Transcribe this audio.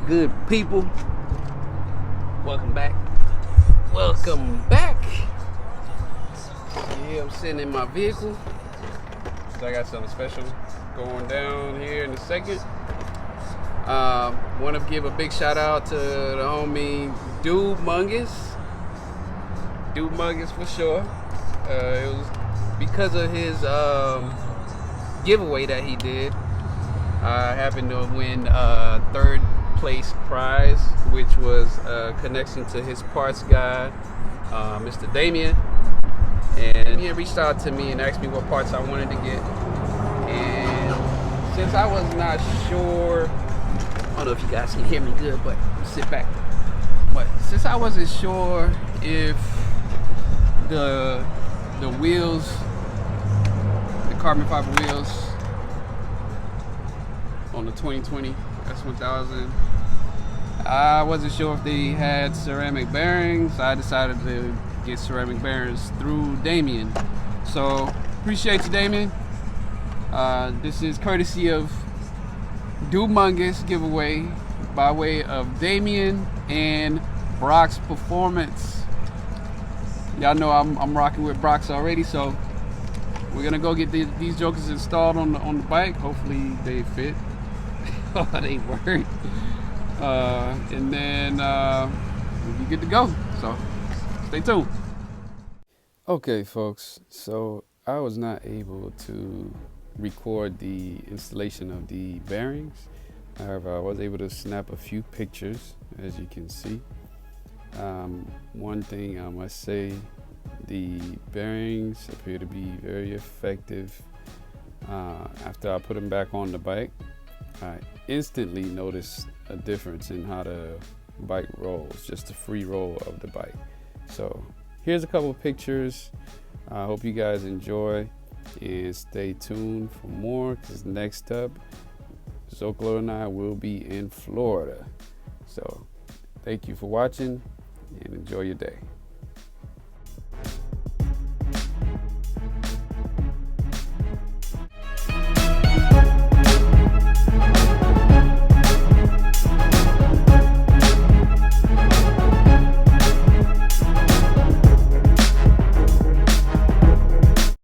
good people? Welcome back. Welcome back. Yeah, I'm sitting in my vehicle. So I got something special going down here in a second. Want to give a big shout out to the homie Dude Mungus. Dude Mungus for sure. It was because of his giveaway that he did. I happened to win third place prize, which was a connection to his parts guy, Mr. Damien. And he reached out to me and asked me what parts I wanted to get. And since I was not sure, I don't know if you guys can hear me good, but sit back. But since I wasn't sure if the wheels, the carbon fiber wheels on the 2020 S1000, I wasn't sure if they had ceramic bearings. I decided to get ceramic bearings through Damien. So appreciate you, Damien. This is courtesy of Dumungus giveaway by way of Damien and Brock's Performance. Y'all know I'm rocking with Brock's already, so we're gonna go get these jokers installed on the bike. Hopefully they fit. Oh, they work. And then we'll be good to go. So stay tuned. Okay, folks. So I was not able to record the installation of the bearings. However, I was able to snap a few pictures, as you can see. One thing I must say, the bearings appear to be very effective. After I put them back on the bike, I instantly noticed a difference in how the bike rolls, just the free roll of the bike. So here's a couple of pictures. I hope you guys enjoy and stay tuned for more, because next up, Zocalo and I will be in Florida. So thank you for watching and enjoy your day.